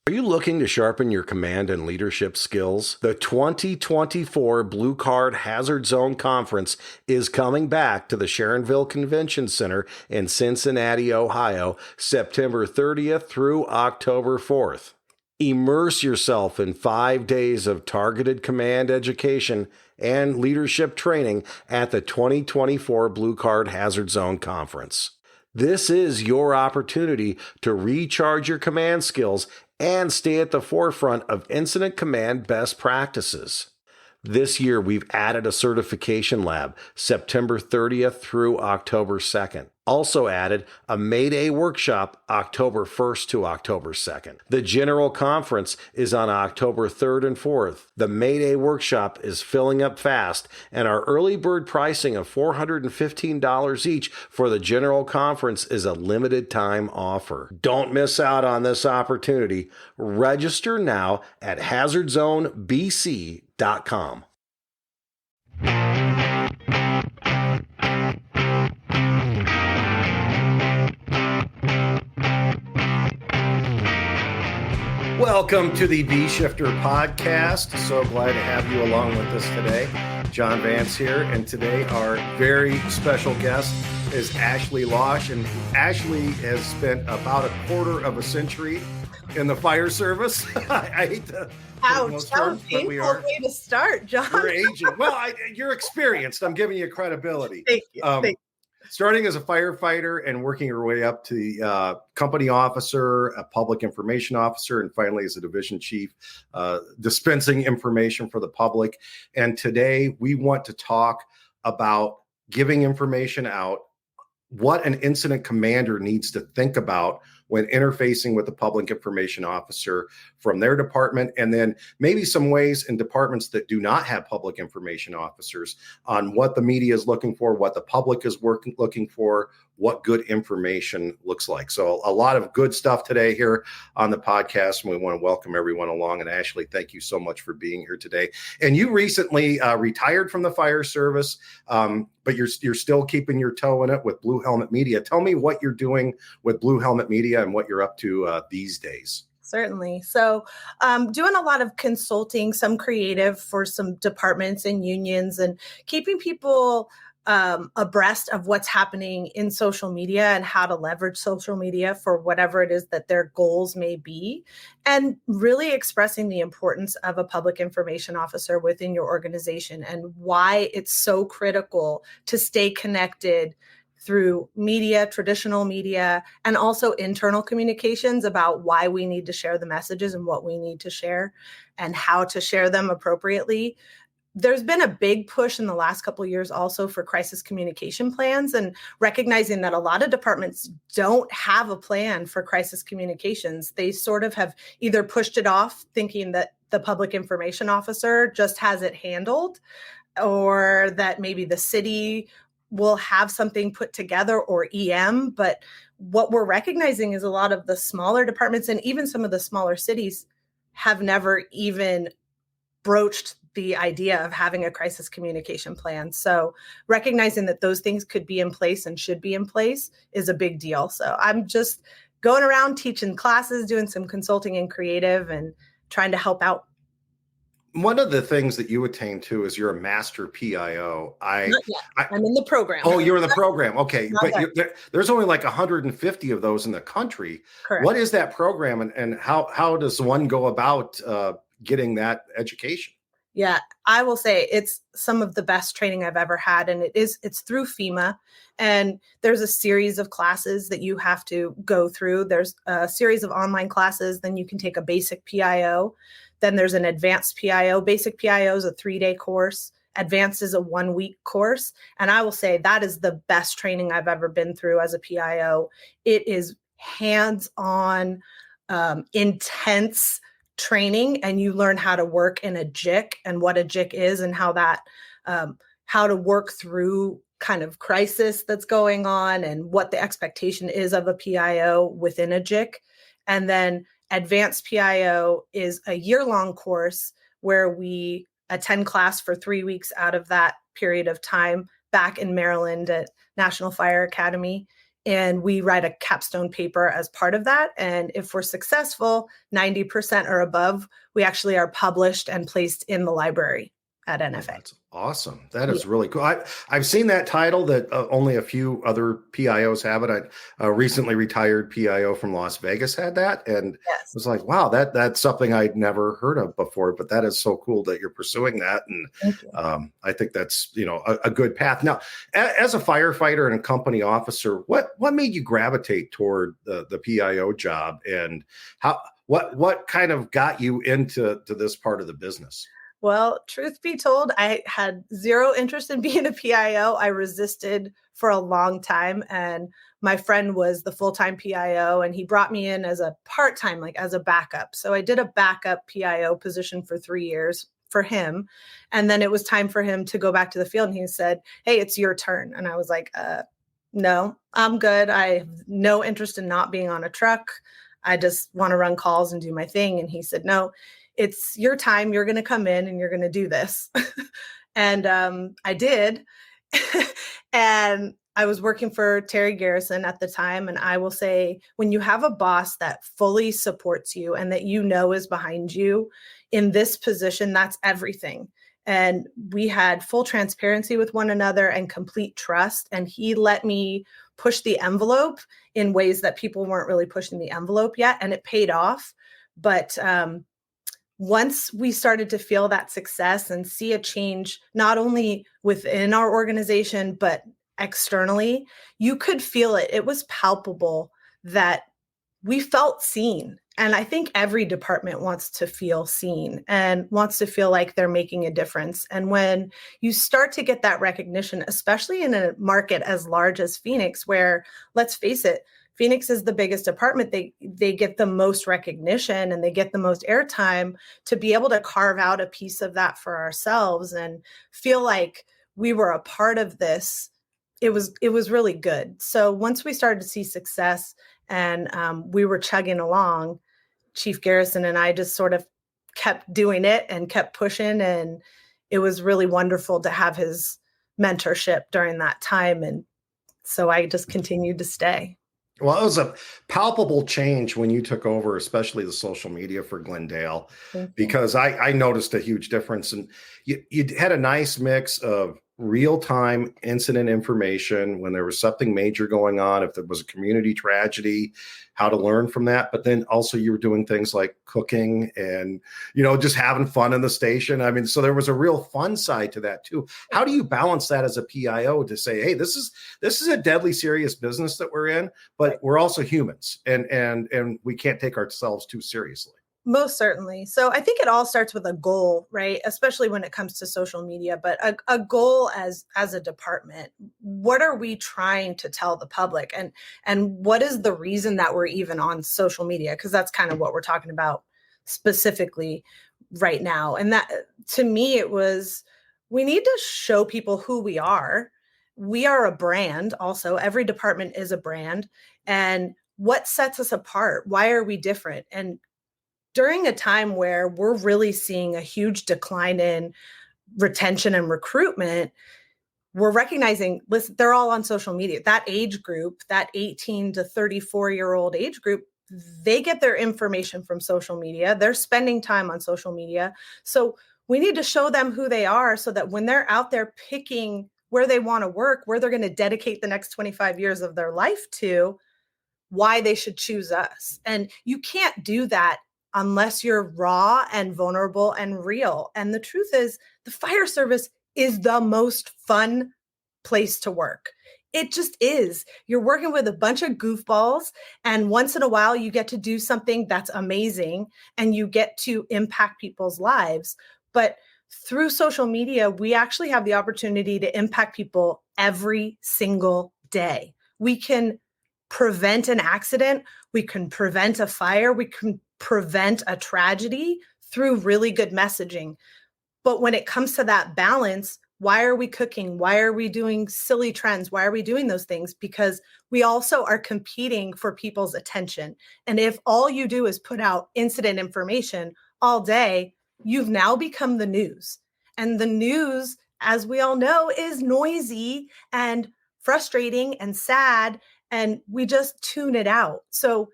Are you looking to sharpen your command and leadership skills? The 2024 Blue Card Hazard Zone Conference is coming back to the Sharonville Convention Center in Cincinnati, Ohio, September 30th through October 4th. Immerse yourself in 5 days of targeted command education and leadership training at the 2024 Blue Card Hazard Zone Conference. This is your opportunity to recharge your command skills and stay at the forefront of incident command best practices. This year, we've added a certification lab, September 30th through October 2nd. Also added a Mayday workshop, October 1st to October 2nd. The General Conference is on October 3rd and 4th. The Mayday workshop is filling up fast, and our early bird pricing of $415 each for the General Conference is a limited time offer. Don't miss out on this opportunity. Register now at hazardzonebc.com. Welcome to the B-Shifter podcast. So glad to have you along with us today. John Vance here, and today our very special guest is Ashley Losch. And Ashley has spent about a quarter of a century in the fire service. I hate to... Ouch, that was a painful way to start, John. You're aging. Well, you're experienced. I'm giving you credibility. Thank you. Starting as a firefighter and working your way up to the company officer, a public information officer, and finally as a division chief, dispensing information for the public. And today we want to talk about giving information out, what an incident commander needs to think about when interfacing with the public information officer from their department, and then maybe some ways in departments that do not have public information officers on what the media is looking for, what the public is looking for, what good information looks like. So a lot of good stuff today here on the podcast, and we want to welcome everyone along. And Ashley, thank you so much for being here today. And you recently retired from the fire service, but you're still keeping your toe in it with Blu Helmet Media. Tell me what you're doing with Blu Helmet Media and what you're up to these days. Certainly. So doing a lot of consulting, some creative for some departments and unions, and keeping people abreast of what's happening in social media and how to leverage social media for whatever it is that their goals may be, and really expressing the importance of a public information officer within your organization and why it's so critical to stay connected through media, traditional media, and also internal communications about why we need to share the messages and what we need to share and how to share them appropriately. There's been a big push in the last couple of years also for crisis communication plans, and recognizing that a lot of departments don't have a plan for crisis communications. They sort of have either pushed it off thinking that the public information officer just has it handled, or that maybe the city will have something put together, or EM. But what we're recognizing is a lot of the smaller departments and even some of the smaller cities have never even broached the idea of having a crisis communication plan. So recognizing that those things could be in place and should be in place is a big deal. So I'm just going around teaching classes, doing some consulting and creative, and trying to help out. One of the things that you attain to is you're a master PIO. I'm in the program. Oh, you're in the program. Okay. But there's only like 150 of those in the country. Correct. What is that program, and how does one go about getting that education? Yeah, I will say it's some of the best training I've ever had. And it's through FEMA. And there's a series of classes that you have to go through. There's a series of online classes. Then you can take a basic PIO. Then there's an advanced PIO. Basic PIO is a 3-day course. Advanced is a 1-week course. And I will say that is the best training I've ever been through as a PIO. It is hands-on, intense training, and you learn how to work in a JIC and what a JIC is, and how that, how to work through kind of crisis that's going on, and what the expectation is of a PIO within a JIC. And then advanced PIO is a year-long course where we attend class for 3 weeks out of that period of time back in Maryland at National Fire Academy. And we write a capstone paper as part of that. And if we're successful, 90% or above, we actually are published and placed in the library at Oh, NFA. that's awesome. That is really cool. I've seen that title that only a few other PIOs have it. A recently retired PIO from Las Vegas had that, and Yes. was like, wow, that's something I'd never heard of before. But that is so cool that you're pursuing that, and Thank you. I think that's a good path. Now, as a firefighter and a company officer, what made you gravitate toward the PIO job, and what kind of got you into this part of the business? Well, truth be told, I had zero interest in being a PIO. I resisted for a long time. And my friend was the full-time PIO, and he brought me in as a part-time, like as a backup. So I did a backup PIO position for 3 years for him. And then it was time for him to go back to the field. And he said, "Hey, it's your turn." And I was like, no, I'm good. I have no interest in not being on a truck. I just want to run calls and do my thing. And he said, "No, it's your time. You're going to come in and you're going to do this." And I did. And I was working for Terry Garrison at the time. And I will say, when you have a boss that fully supports you and that is behind you in this position, that's everything. And we had full transparency with one another and complete trust. And he let me push the envelope in ways that people weren't really pushing the envelope yet. And it paid off. But once we started to feel that success and see a change, not only within our organization, but externally, you could feel it. It was palpable that we felt seen. And I think every department wants to feel seen and wants to feel like they're making a difference. And when you start to get that recognition, especially in a market as large as Phoenix, where, let's face it, Phoenix is the biggest department, they get the most recognition and they get the most airtime, to be able to carve out a piece of that for ourselves and feel like we were a part of this. It was really good. So once we started to see success and we were chugging along, Chief Garrison and I just sort of kept doing it and kept pushing. And it was really wonderful to have his mentorship during that time. And so I just continued to stay. Well, it was a palpable change when you took over, especially the social media for Glendale, because I noticed a huge difference. And you had a nice mix of real-time incident information when there was something major going on, if there was a community tragedy, how to learn from that. But then also you were doing things like cooking and, just having fun in the station. I mean, so there was a real fun side to that too. How do you balance that as a PIO to say, hey, this is a deadly serious business that we're in, but we're also humans and we can't take ourselves too seriously? Most certainly. So I think it all starts with a goal, right? Especially when it comes to social media, but a goal as a department. What are we trying to tell the public? And what is the reason that we're even on social media? Because that's kind of what we're talking about specifically right now. And that, to me, it was, we need to show people who we are. We are a brand also. Every department is a brand. And what sets us apart? Why are we different? And during a time where we're really seeing a huge decline in retention and recruitment, we're recognizing, listen, they're all on social media. That age group, that 18 to 34-year-old age group, they get their information from social media. They're spending time on social media. So we need to show them who they are so that when they're out there picking where they want to work, where they're going to dedicate the next 25 years of their life to, why they should choose us. And you can't do that unless you're raw and vulnerable and real. And the truth is, the fire service is the most fun place to work. It just is. You're working with a bunch of goofballs, and once in a while you get to do something that's amazing and you get to impact people's lives. But through social media, we actually have the opportunity to impact people every single day. We can prevent an accident. We can prevent a fire. We can prevent a tragedy through really good messaging. But when it comes to that balance, why are we cooking? Why are we doing silly trends? Why are we doing those things? Because we also are competing for people's attention. And if all you do is put out incident information all day, you've now become the news. And the news, as we all know, is noisy and frustrating and sad. and we just tune it out. So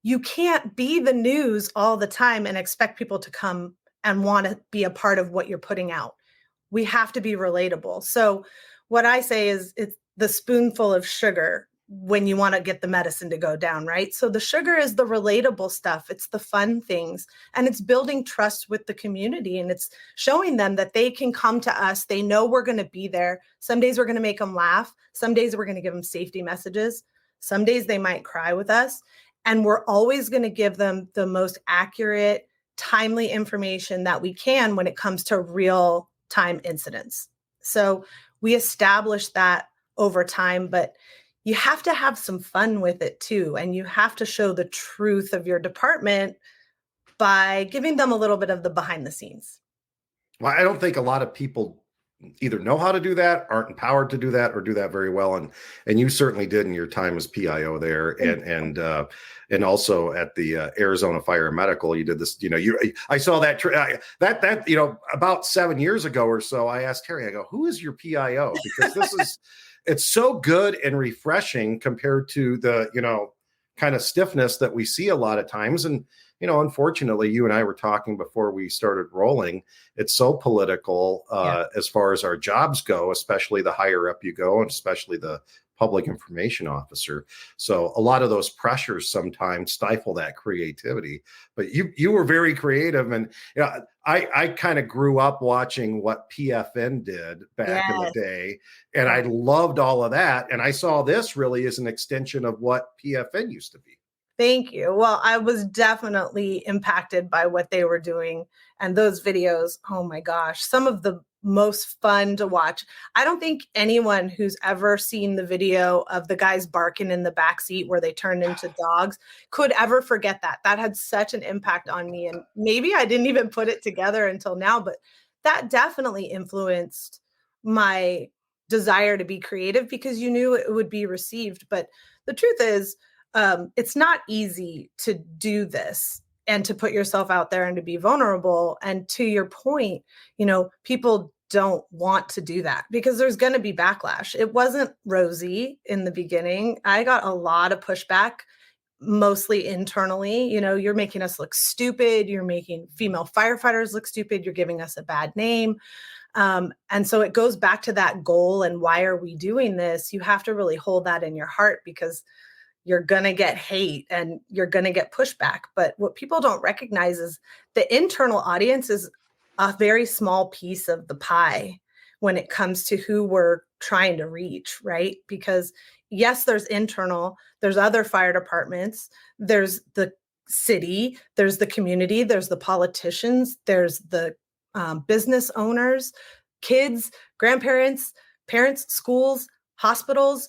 you can't be the news all the time and expect people to come and want to be a part of what you're putting out. We have to be relatable. So what I say is it's the spoonful of sugar when you want to get the medicine to go down, right? So the sugar is the relatable stuff. It's the fun things, and it's building trust with the community, and it's showing them that they can come to us. They know we're going to be there. Some days we're going to make them laugh. Some days we're going to give them safety messages. Some days they might cry with us, and we're always going to give them the most accurate, timely information that we can when it comes to real time incidents. So we established that over time, but you have to have some fun with it too. And you have to show the truth of your department by giving them a little bit of the behind the scenes. Well, I don't think a lot of people either know how to do that, aren't empowered to do that, or do that very well. And you certainly did in your time as PIO there, and also at the Arizona Fire and Medical. You did this. I saw that that about 7 years ago or so. I asked Terry, I go, "Who is your PIO?" Because this is it's so good and refreshing compared to the kind of stiffness that we see a lot of times. And unfortunately, you and I were talking before we started rolling. It's so political as far as our jobs go, especially the higher up you go, and especially the public information officer. So a lot of those pressures sometimes stifle that creativity. But you were very creative, and I kind of grew up watching what PFN did back in the day, and I loved all of that. And I saw this really as an extension of what PFN used to be. Thank you. Well, I was definitely impacted by what they were doing, and those videos. Oh my gosh, some of the most fun to watch. I don't think anyone who's ever seen the video of the guys barking in the backseat where they turned into dogs could ever forget that. That had such an impact on me. And maybe I didn't even put it together until now, but that definitely influenced my desire to be creative because you knew it would be received. But the truth is, it's not easy to do this and to put yourself out there and to be vulnerable. And to your point, people don't want to do that because there's going to be backlash. It wasn't rosy in the beginning. I got a lot of pushback, mostly internally. You're making us look stupid. You're making female firefighters look stupid. You're giving us a bad name. And so it goes back to that goal. And why are we doing this? You have to really hold that in your heart because you're going to get hate and you're going to get pushback. But what people don't recognize is the internal audience is a very small piece of the pie when it comes to who we're trying to reach, right? Because yes, there's internal, there's other fire departments, there's the city, there's the community, there's the politicians, there's the business owners, kids, grandparents, parents, schools, hospitals,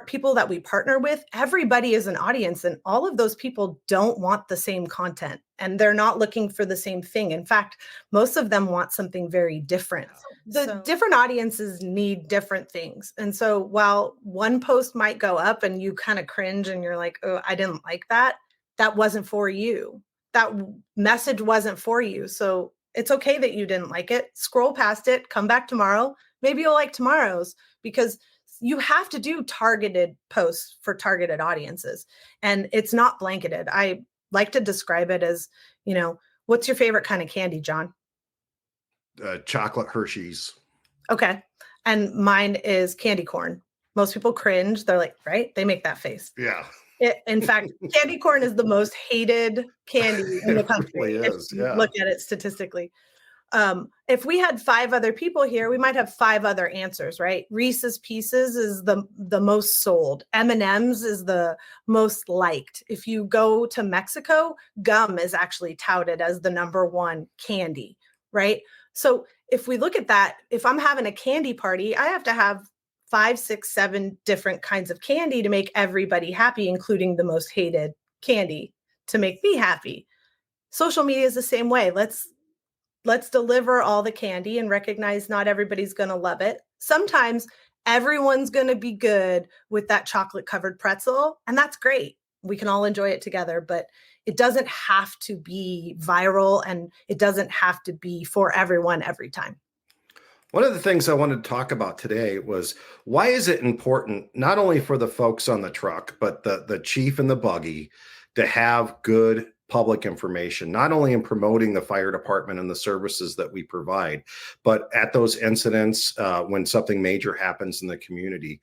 people that we partner with. Everybody is an audience, and all of those people don't want the same content, and they're not looking for the same thing. In fact, most of them want something very different. Different audiences need different things. And so while one post might go up and you kind of cringe and you're like, oh, I didn't like that. That wasn't for you. That message wasn't for you. So it's okay that you didn't like it. Scroll past it, come back tomorrow. Maybe you'll like tomorrow's, because you have to do targeted posts for targeted audiences. And it's not blanketed. I like to describe it as, what's your favorite kind of candy, John? Chocolate Hershey's. Okay. And mine is candy corn. Most people cringe. They're like, right? They make that face. Yeah. In fact, candy corn is the most hated candy in the country. It really is. Yeah. Look at it statistically. If we had 5 other people here, we might have 5 other answers, right? Reese's Pieces is the most sold. M&M's is the most liked. If you go to Mexico, gum is actually touted as the number 1 candy, right? So if we look at that, if I'm having a candy party, I have to have 5, 6, 7 different kinds of candy to make everybody happy, including the most hated candy to make me happy. Social media is the same way. Let's deliver all the candy and recognize not everybody's going to love it. Sometimes everyone's going to be good with that chocolate covered pretzel, and that's great. We can all enjoy it together, but it doesn't have to be viral, and it doesn't have to be for everyone every time. One of the things I wanted to talk about today was, why is it important, not only for the folks on the truck, but the chief and the buggy, to have good public information, not only in promoting the fire department and the services that we provide, but at those incidents when something major happens in the community.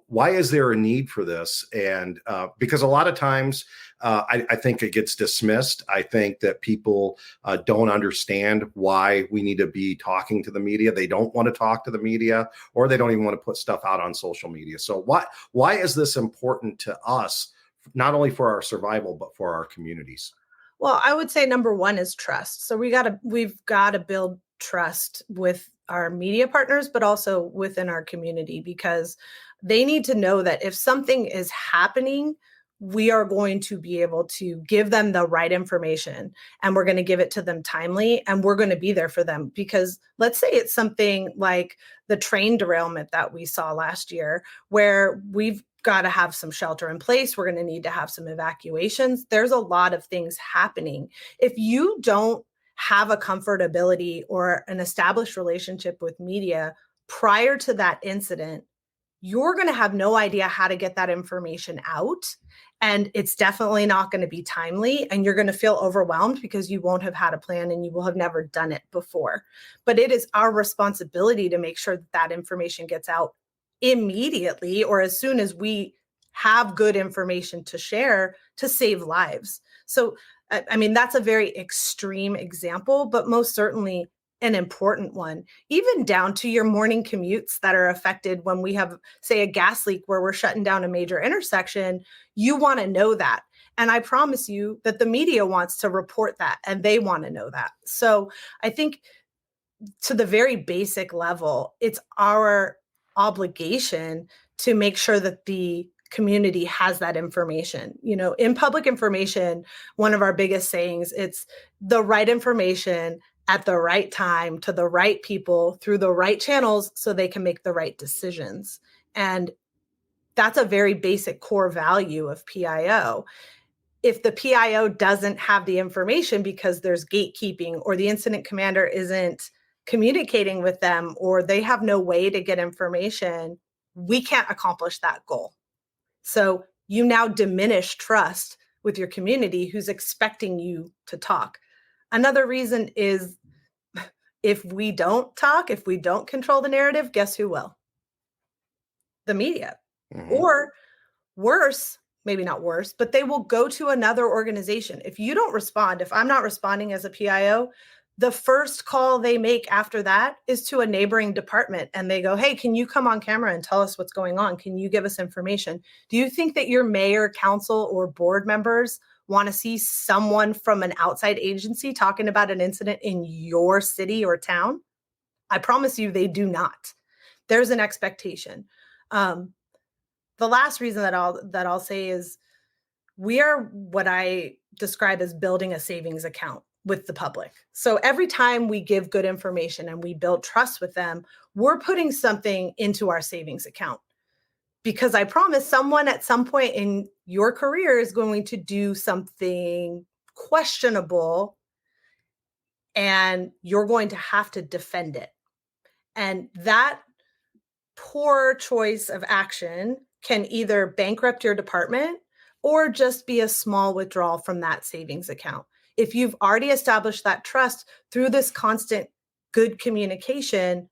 Why is there a need for this? And because a lot of times I think it gets dismissed. I think that people don't understand why we need to be talking to the media. They don't want to talk to the media, or they don't even want to put stuff out on social media. So why is this important to us, not only for our survival, but for our communities? Well, I would say number one is trust. So we've got to build trust with our media partners, but also within our community, because they need to know that if something is happening, we are going to be able to give them the right information, and we're going to give it to them timely, and we're going to be there for them. Because let's say it's something like the train derailment that we saw last year, where we've got to have some shelter in place. We're going to need to have some evacuations. There's a lot of things happening. If you don't have a comfortability or an established relationship with media prior to that incident, you're going to have no idea how to get that information out. And it's definitely not going to be timely. And you're going to feel overwhelmed because you won't have had a plan and you will have never done it before. But it is our responsibility to make sure that that information gets out immediately, or as soon as we have good information to share, to save lives. So, I mean, that's a very extreme example, but most certainly an important one, even down to your morning commutes that are affected when we have, say, a gas leak where we're shutting down a major intersection. You want to know that. And I promise you that the media wants to report that, and they want to know that. So I think to the very basic level, it's our obligation to make sure that the community has that information. You know, in public information, one of our biggest sayings, it's the right information at the right time to the right people through the right channels so they can make the right decisions. And that's a very basic core value of PIO. If the PIO doesn't have the information because there's gatekeeping, or the incident commander isn't communicating with them, or they have no way to get information, we can't accomplish that goal. So you now diminish trust with your community who's expecting you to talk. Another reason is, if we don't talk, if we don't control the narrative, guess who will? The media. Mm-hmm. Or worse, maybe not worse, but they will go to another organization. If you don't respond, if I'm not responding as a PIO, the first call they make after that is to a neighboring department, and they go, hey, can you come on camera and tell us what's going on? Can you give us information? Do you think that your mayor, council, or board members want to see someone from an outside agency talking about an incident in your city or town? I promise you they do not. There's an expectation. The last reason that I'll say is, we are what I describe as building a savings account with the public. So every time we give good information and we build trust with them, we're putting something into our savings account. Because I promise someone at some point in your career is going to do something questionable, and you're going to have to defend it. And that poor choice of action can either bankrupt your department or just be a small withdrawal from that savings account. If you've already established that trust through this constant good communication,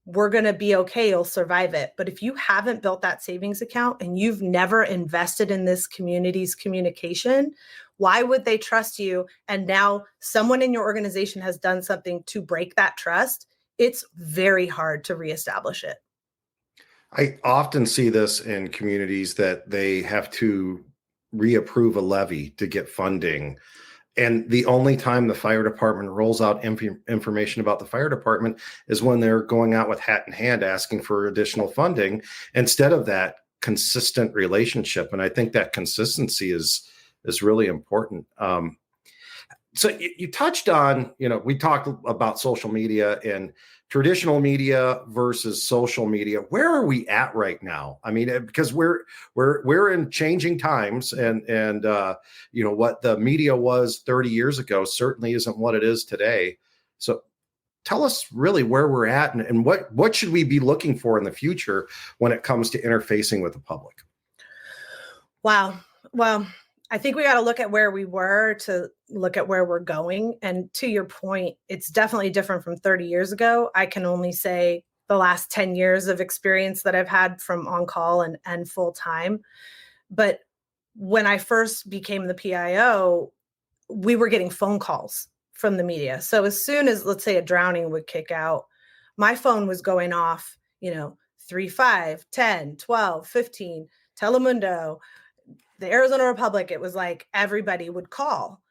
we're going to be okay. You'll survive it. But if you haven't built that savings account and you've never invested in this community's communication, why would they trust you? And now someone in your organization has done something to break that trust. It's very hard to reestablish it. I often see this in communities that they have to reapprove a levy to get funding. And the only time the fire department rolls out information about the fire department is when they're going out with hat in hand asking for additional funding, instead of that consistent relationship. And I think that consistency is really important. So you touched on, we talked about social media and traditional media versus social media. Where are we at right now? I mean, because we're in changing times, and what the media was 30 years ago certainly isn't what it is today. So tell us really where we're at and what should we be looking for in the future when it comes to interfacing with the public? Wow. Well, I think we got to look at where we were to look at where we're going. And to your point, it's definitely different from 30 years ago. I can only say the last 10 years of experience that I've had from on-call and full-time. But when I first became the PIO, we were getting phone calls from the media. So as soon as, let's say, a drowning would kick out, my phone was going off, 3, 5, 10, 12, 15, Telemundo, the Arizona Republic. It was like everybody would call.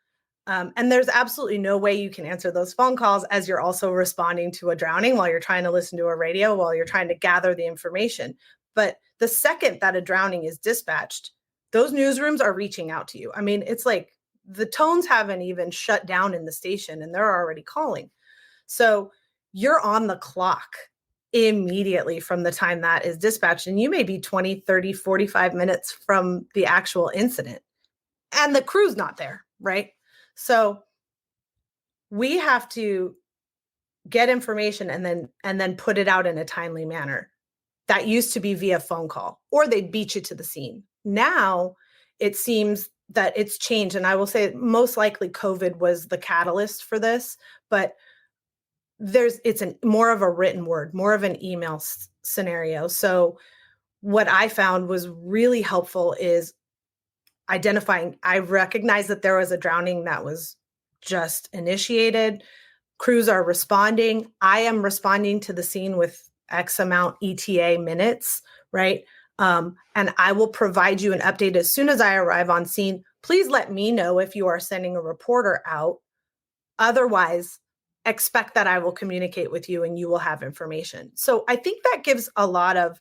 And there's absolutely no way you can answer those phone calls as you're also responding to a drowning while you're trying to listen to a radio, while you're trying to gather the information. But the second that a drowning is dispatched, those newsrooms are reaching out to you. I mean, it's like the tones haven't even shut down in the station and they're already calling. So you're on the clock immediately from the time that is dispatched. And you may be 20, 30, 45 minutes from the actual incident. And the crew's not there, right? So we have to get information and then put it out in a timely manner. That used to be via phone call, or they'd beat you to the scene. Now it seems that it's changed. And I will say most likely COVID was the catalyst for this, but it's more of a written word, more of an email scenario. So what I found was really helpful is identifying. I recognized that there was a drowning that was just initiated. Crews are responding. I am responding to the scene with X amount ETA minutes, right? And I will provide you an update as soon as I arrive on scene. Please let me know if you are sending a reporter out. Otherwise, expect that I will communicate with you and you will have information. So I think that gives a lot of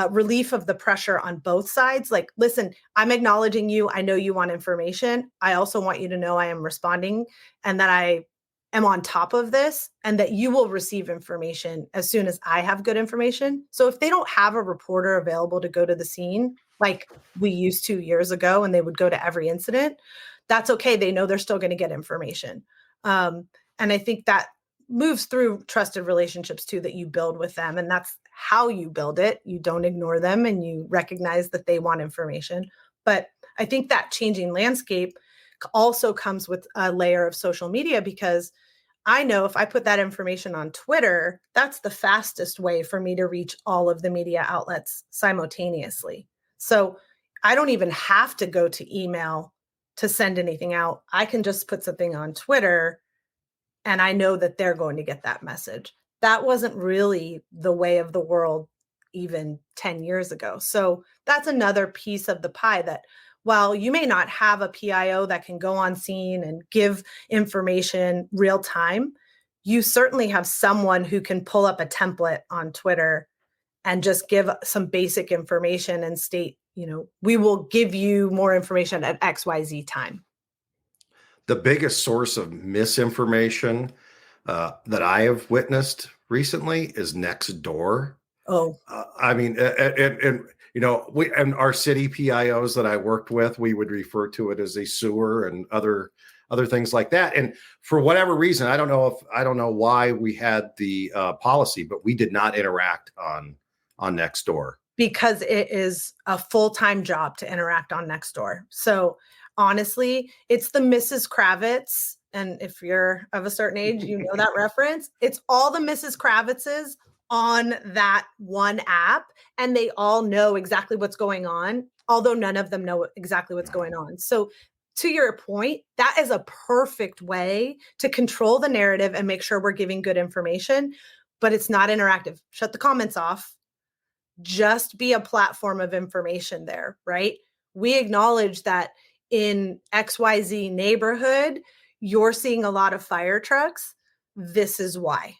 relief of the pressure on both sides. Like, listen, I'm acknowledging you. I know you want information. I also want you to know I am responding and that I am on top of this and that you will receive information as soon as I have good information. So if they don't have a reporter available to go to the scene, like we used to years ago, and they would go to every incident, that's okay. They know they're still going to get information. And I think that moves through trusted relationships too, that you build with them. And that's how you build it. You don't ignore them and you recognize that they want information. But I think that changing landscape also comes with a layer of social media, because I know if I put that information on Twitter, that's the fastest way for me to reach all of the media outlets simultaneously. So I don't even have to go to email to send anything out. I can just put something on Twitter and I know that they're going to get that message. That wasn't really the way of the world even 10 years ago. So that's another piece of the pie, that while you may not have a PIO that can go on scene and give information real time, you certainly have someone who can pull up a template on Twitter and just give some basic information and state, we will give you more information at XYZ time. The biggest source of misinformation that I have witnessed recently is next door. Oh, I mean, we and our city PIOs that I worked with, we would refer to it as a sewer and other things like that. And for whatever reason, I don't know why we had the policy, but we did not interact on Nextdoor. Because it is a full-time job to interact on Nextdoor. So honestly, it's the Mrs. Kravitz. And if you're of a certain age, you know that reference. It's all the Mrs. Kravitzes on that one app, and they all know exactly what's going on, although none of them know exactly what's going on. So to your point, that is a perfect way to control the narrative and make sure we're giving good information, but it's not interactive. Shut the comments off. Just be a platform of information there, right? We acknowledge that in XYZ neighborhood, you're seeing a lot of fire trucks. This is why.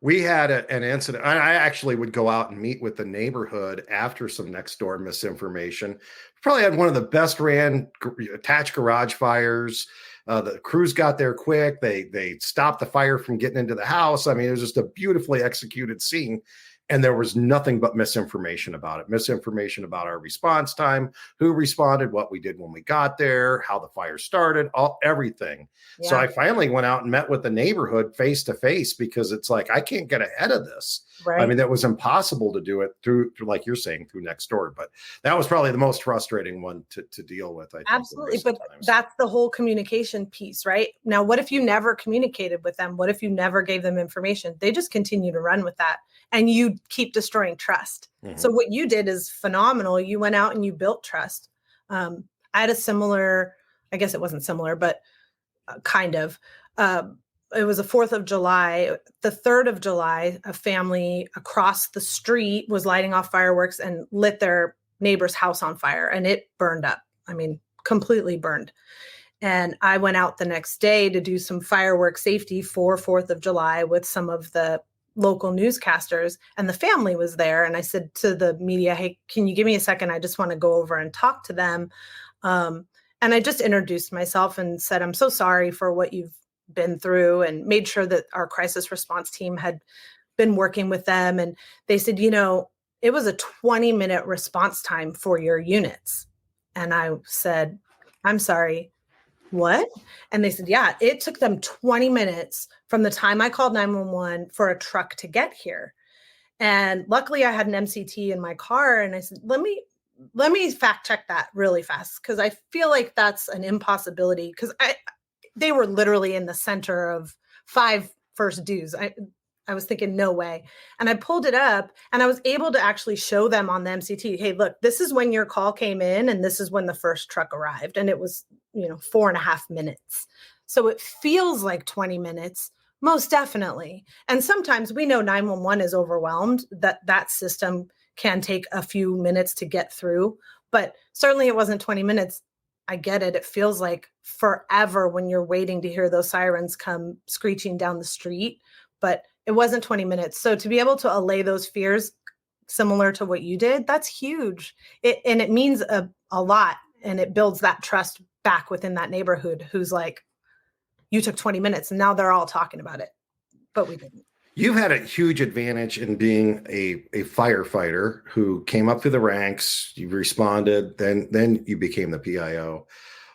We had an incident. I actually would go out and meet with the neighborhood after some Nextdoor misinformation. Probably had one of the best ran attached garage fires. The crews got there quick. They stopped the fire from getting into the house. I mean, it was just a beautifully executed scene. And there was nothing but misinformation about it. Misinformation about our response time, who responded, what we did when we got there, how the fire started, everything. Yeah. So I finally went out and met with the neighborhood face to face, because it's like, I can't get ahead of this. Right. I mean, that was impossible to do it through, like you're saying, through Nextdoor. But that was probably the most frustrating one to deal with, I think. Absolutely. But that's the whole communication piece, right? Now, what if you never communicated with them? What if you never gave them information? They just continue to run with that, and you keep destroying trust. Mm-hmm. So what you did is phenomenal. You went out and you built trust. I had a similar, I guess it wasn't similar, but kind of. It was the 4th of July. The 3rd of July, a family across the street was lighting off fireworks and lit their neighbor's house on fire, and it burned up. I mean, completely burned. And I went out the next day to do some firework safety for 4th of July with some of the local newscasters, and the family was there. And I said to the media, hey, can you give me a second? I just want to go over and talk to them. And I just introduced myself and said, I'm so sorry for what you've been through, and made sure that our crisis response team had been working with them. And they said, it was a 20-minute response time for your units. And I said, I'm sorry, what? And they said, yeah, it took them 20 minutes from the time I called 911 for a truck to get here. And luckily I had an MCT in my car. And I said, let me fact check that really fast, because I feel like that's an impossibility, because they were literally in the center of 5 first dues. I was thinking, no way. And I pulled it up, and I was able to actually show them on the MCT, hey, look, this is when your call came in, and this is when the first truck arrived. And it was, 4.5 minutes. So it feels like 20 minutes, most definitely. And sometimes we know 911 is overwhelmed, that system can take a few minutes to get through, but certainly it wasn't 20 minutes. I get it. It feels like forever when you're waiting to hear those sirens come screeching down the street, but it wasn't 20 minutes. So to be able to allay those fears, similar to what you did, that's huge. And it means a lot, and it builds that trust back within that neighborhood who's like, you took 20 minutes and now they're all talking about it, but we didn't. You've had a huge advantage in being a firefighter who came up through the ranks, you responded, then you became the PIO.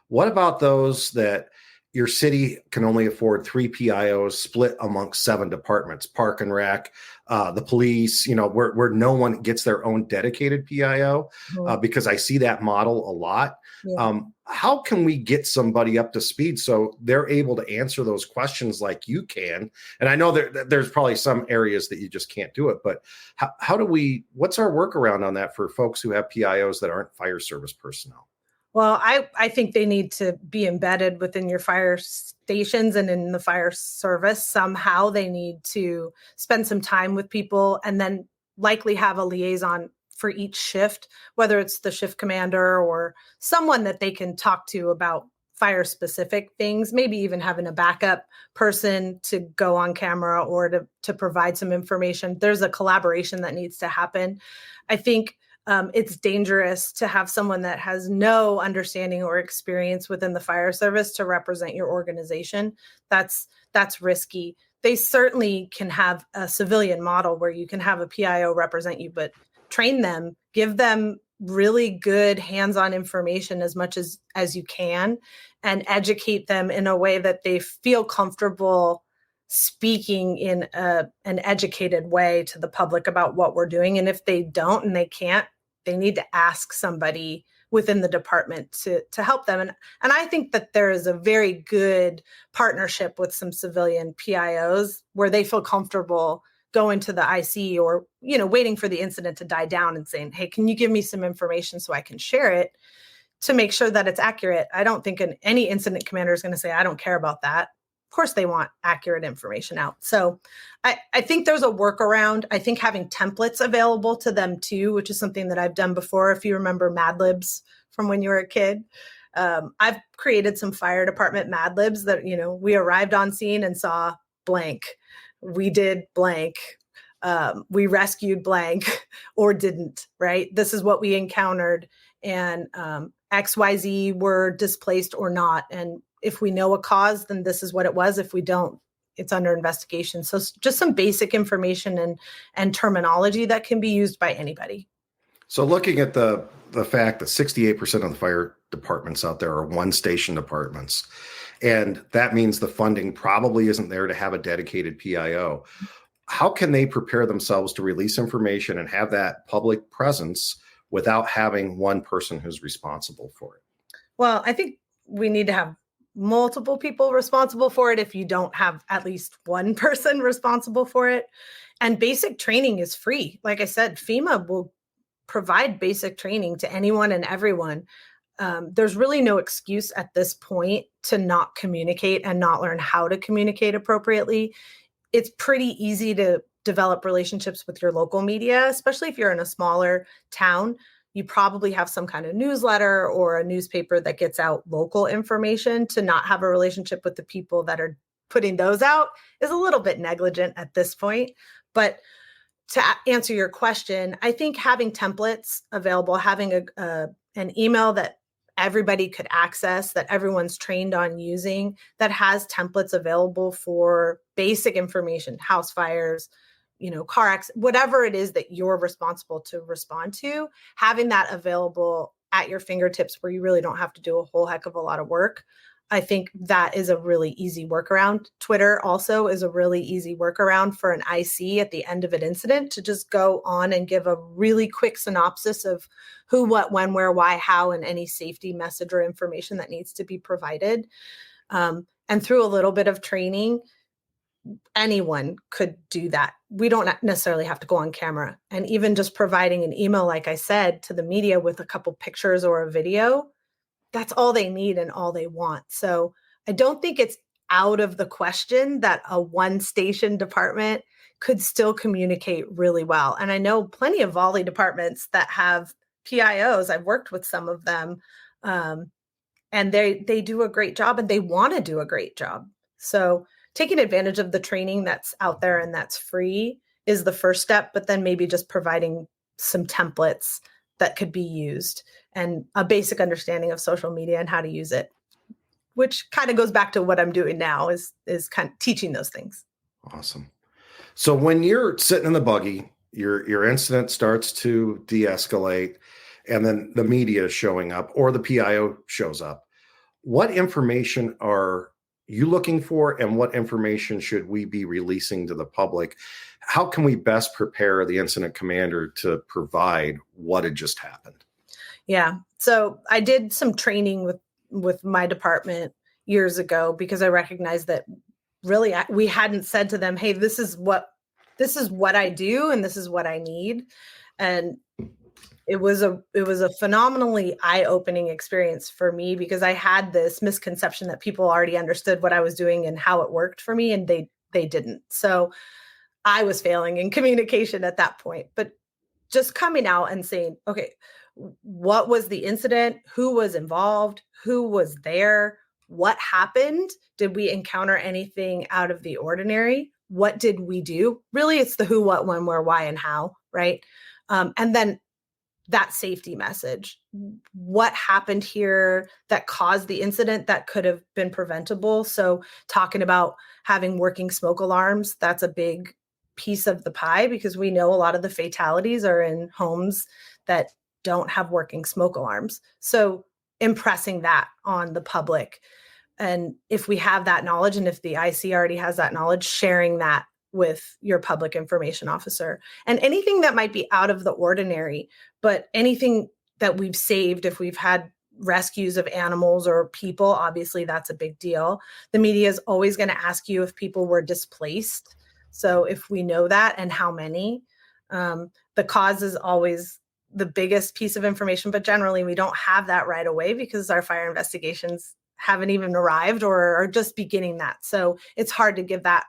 What about those that your city can only afford 3 PIOs split amongst 7 departments, park and rec, the police, where no one gets their own dedicated PIO, because I see that model a lot. Yeah. How can we get somebody up to speed so they're able to answer those questions like you can? And I know there's probably some areas that you just can't do it, but what's our workaround on that for folks who have PIOs that aren't fire service personnel? Well, I think they need to be embedded within your fire stations and in the fire service. Somehow they need to spend some time with people, and then likely have a liaison for each shift, whether it's the shift commander or someone that they can talk to about fire specific things, maybe even having a backup person to go on camera or to provide some information. There's a collaboration that needs to happen. I think it's dangerous to have someone that has no understanding or experience within the fire service to represent your organization. That's risky. They certainly can have a civilian model where you can have a PIO represent you, but train them, give them really good hands-on information as much as you can, and educate them in a way that they feel comfortable speaking in an educated way to the public about what we're doing. And if they don't and they can't, they need to ask somebody within the department to help them. And I think that there is a very good partnership with some civilian PIOs where they feel comfortable going to the IC or, waiting for the incident to die down and saying, hey, can you give me some information so I can share it to make sure that it's accurate? I don't think any incident commander is going to say, I don't care about that. Of course, they want accurate information out. So I think there's a workaround. I think having templates available to them too, which is something that I've done before. If you remember Mad Libs from when you were a kid, I've created some fire department Mad Libs that, we arrived on scene and saw blank. We did blank. We rescued blank or didn't, right? This is what we encountered. And XYZ were displaced or not. And if we know a cause, then this is what it was. If we don't, it's under investigation. So just some basic information and terminology that can be used by anybody. So looking at the fact that 68% of the fire departments out there are one station departments, and that means the funding probably isn't there to have a dedicated PIO. How can they prepare themselves to release information and have that public presence without having one person who's responsible for it? Well, I think we need to have multiple people responsible for it if you don't have at least one person responsible for it. And basic training is free. Like I said, FEMA will provide basic training to anyone and everyone. There's really no excuse at this point to not communicate and not learn how to communicate appropriately. It's pretty easy to develop relationships with your local media, especially if you're in a smaller town. You probably have some kind of newsletter or a newspaper that gets out local information. To not have a relationship with the people that are putting those out is a little bit negligent at this point. But to answer your question, I think having templates available, having an email that everybody could access, that everyone's trained on using, that has templates available for basic information, house fires, car accidents, whatever it is that you're responsible to respond to, having that available at your fingertips where you really don't have to do a whole heck of a lot of work. I think that is a really easy workaround. Twitter also is a really easy workaround for an IC at the end of an incident to just go on and give a really quick synopsis of who, what, when, where, why, how, and any safety message or information that needs to be provided. And through a little bit of training, anyone could do that. We don't necessarily have to go on camera. And even just providing an email, like I said, to the media with a couple pictures or a video, that's all they need and all they want. So I don't think it's out of the question that a one station department could still communicate really well. And I know plenty of volley departments that have PIOs. I've worked with some of them, and they do a great job and they want to do a great job. So taking advantage of the training that's out there and that's free is the first step, but then maybe just providing some templates that could be used and a basic understanding of social media and how to use it, which kind of goes back to what I'm doing now is kind of teaching those things. Awesome. So when you're sitting in the buggy, your incident starts to de-escalate, and then the media is showing up or the PIO shows up. What information are you looking for, and what information should we be releasing to the public? How can we best prepare the incident commander to provide what had just happened? Yeah. So I did some training with my department years ago because I recognized that really we hadn't said to them, hey, this is what I do and this is what I need. And it was a phenomenally eye-opening experience for me because I had this misconception that people already understood what I was doing and how it worked for me, and they didn't. So I was failing in communication at that point. But just coming out and saying, okay, what was the incident? Who was involved? Who was there? What happened? Did we encounter anything out of the ordinary? What did we do? Really, it's the who, what, when, where, why, and how, right? And then that safety message. What happened here that caused the incident that could have been preventable? So talking about having working smoke alarms, that's a big piece of the pie because we know a lot of the fatalities are in homes that don't have working smoke alarms. So impressing that on the public. And if we have that knowledge, and if the IC already has that knowledge, sharing that with your public information officer. And anything that might be out of the ordinary, but anything that we've saved, if we've had rescues of animals or people, obviously that's a big deal. The media is always going to ask you if people were displaced. So if we know that and how many, the cause is always the biggest piece of information, but generally we don't have that right away because our fire investigations haven't even arrived or are just beginning that. So it's hard to give that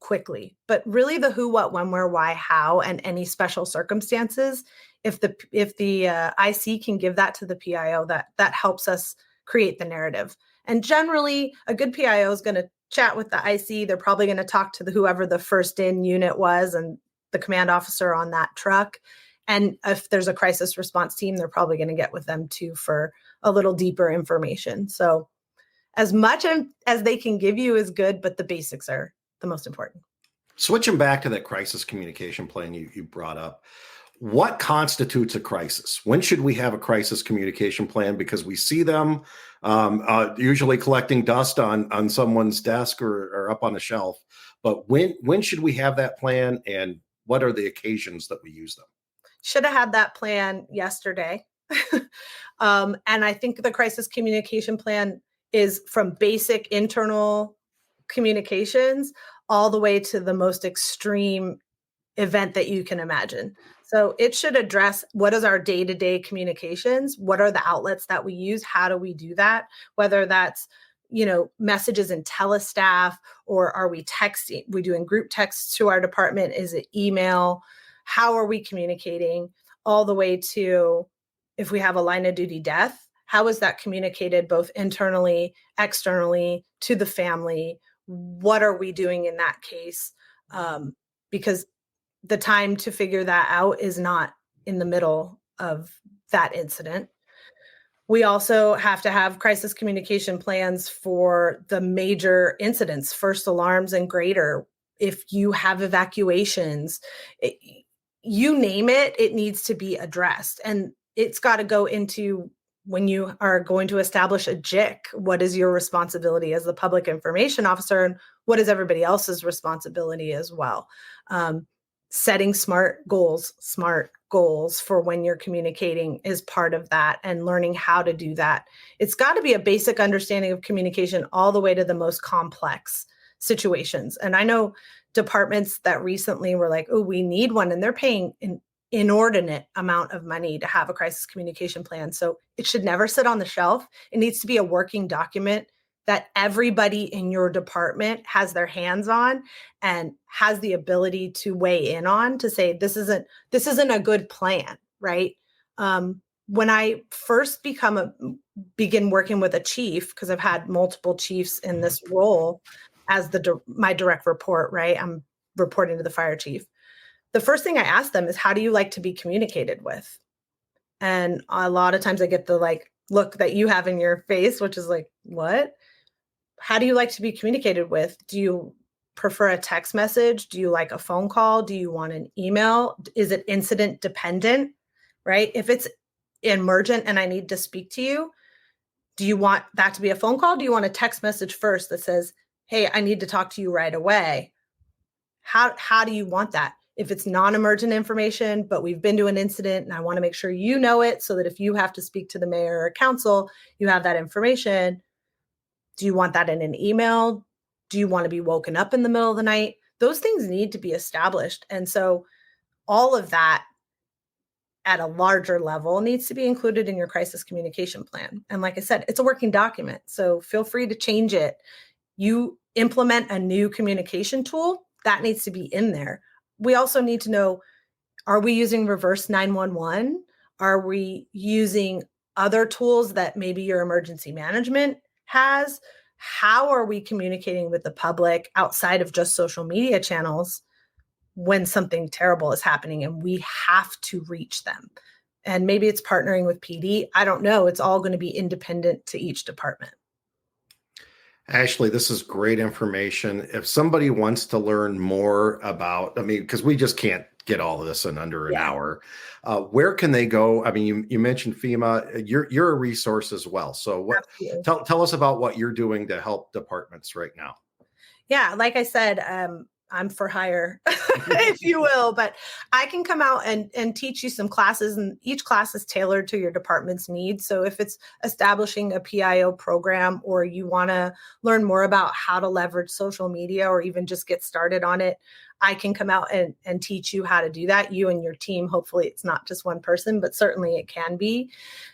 quickly, but really the who, what, when, where, why, how, and any special circumstances. If the IC can give that to the PIO, that helps us create the narrative. And generally, a good PIO is going to chat with the IC. They're probably going to talk to whoever the first in unit was and the command officer on that truck. And if there's a crisis response team, they're probably going to get with them too for a little deeper information. So as much as they can give you is good, but the basics are the most important. Switching back to that crisis communication plan you brought up, what constitutes a crisis? When should we have a crisis communication plan? Because we see them usually collecting dust on someone's desk or up on a shelf. But when should we have that plan, and what are the occasions that we use them? Should have had that plan yesterday. And I think the crisis communication plan is from basic internal communications all the way to the most extreme event that you can imagine. So it should address what is our day-to-day communications, what are the outlets that we use, how do we do that, whether that's messages in telestaff, or are we texting, we doing group texts to our department, is it email, how are we communicating, all the way to if we have a line of duty death, how is that communicated both internally, externally, to the family, what are we doing in that case, because the time to figure that out is not in the middle of that incident. We also have to have crisis communication plans for the major incidents, first alarms and greater. If you have evacuations, you name it, it needs to be addressed. And it's got to go into when you are going to establish a JIC, what is your responsibility as the public information officer, and what is everybody else's responsibility as well? Setting smart goals for when you're communicating is part of that, and learning how to do that. It's got to be a basic understanding of communication all the way to the most complex situations. And I know departments that recently were like, oh, we need one, and they're paying an inordinate amount of money to have a crisis communication plan. So it should never sit on the shelf. It needs to be a working document that everybody in your department has their hands on and has the ability to weigh in on, to say, this isn't a good plan, right? When I first begin working with a chief, because I've had multiple chiefs in this role as my direct report, right? I'm reporting to the fire chief. The first thing I ask them is, how do you like to be communicated with? And a lot of times I get the look that you have in your face, which is like, what? How do you like to be communicated with? Do you prefer a text message? Do you like a phone call? Do you want an email? Is it incident dependent, right? If it's emergent and I need to speak to you, do you want that to be a phone call? Do you want a text message first that says, hey, I need to talk to you right away? How do you want that? If it's non-emergent information, but we've been to an incident and I want to make sure you know it, so that if you have to speak to the mayor or council, you have that information. Do you want that in an email? Do you want to be woken up in the middle of the night? Those things need to be established. And so all of that at a larger level needs to be included in your crisis communication plan. And like I said, it's a working document, so feel free to change it. You implement a new communication tool, that needs to be in there. We also need to know, are we using reverse 911? Are we using other tools that maybe your emergency management has? How are we communicating with the public outside of just social media channels when something terrible is happening and we have to reach them? And maybe it's partnering with PD. I don't know. It's all going to be independent to each department. Ashley, this is great information. If somebody wants to learn more about, because we just can't get all of this in under an hour, where can they go? I mean, you mentioned FEMA. You're a resource as well. So tell us about what you're doing to help departments right now. Yeah, like I said, I'm for hire, if you will, but I can come out and teach you some classes, and each class is tailored to your department's needs. So if it's establishing a PIO program, or you want to learn more about how to leverage social media, or even just get started on it, I can come out and teach you how to do that. You and your team, hopefully it's not just one person, but certainly it can be.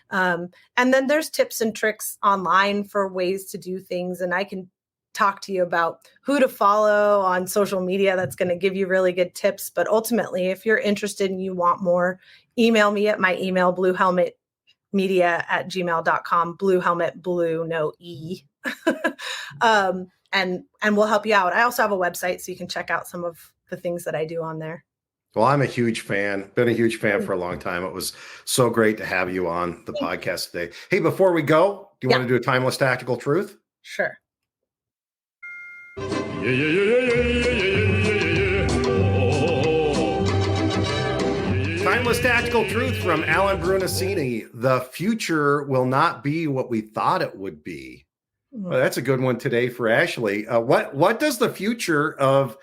And then there's tips and tricks online for ways to do things. And I can talk to you about who to follow on social media that's going to give you really good tips. But ultimately, if you're interested and you want more, email me at my email, bluhelmetmedia@gmail.com, Blu Helmet, blue, no E. And we'll help you out. I also have a website, so you can check out some of the things that I do on there. Well, I'm a huge fan, been a huge fan for a long time. It was so great to have you on the podcast today. Hey, before we go, do you want to do a timeless tactical truth? Sure. Yeah, yeah, yeah, yeah, yeah. was Tactical Truth from Alan Brunacini. The future will not be what we thought it would be. Well, that's a good one today for Ashley. What does the future of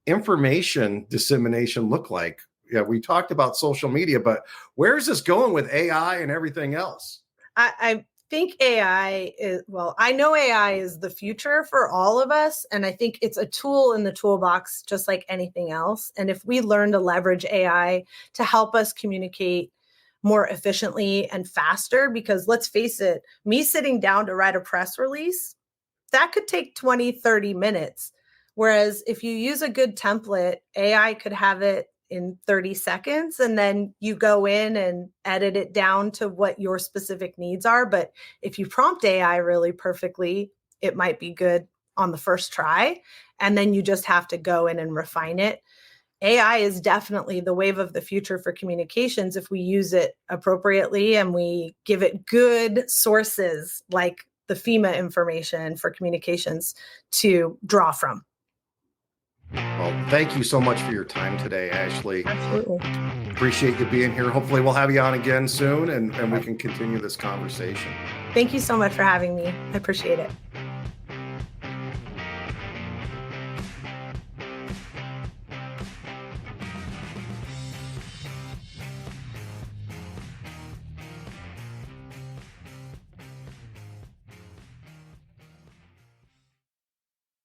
information dissemination look like? Yeah, we talked about social media, but where is this going with AI and everything else? I think AI is, well, I know AI is the future for all of us. And I think it's a tool in the toolbox, just like anything else. And if we learn to leverage AI to help us communicate more efficiently and faster, because let's face it, me sitting down to write a press release, that could take 20, 30 minutes. Whereas if you use a good template, AI could have it in 30 seconds, and then you go in and edit it down to what your specific needs are. But if you prompt AI really perfectly, it might be good on the first try. And then you just have to go in and refine it. AI is definitely the wave of the future for communications if we use it appropriately and we give it good sources like the FEMA information for communications to draw from. Well, thank you so much for your time today, Ashley. Absolutely. Appreciate you being here. Hopefully we'll have you on again soon and we can continue this conversation. Thank you so much for having me. I appreciate it.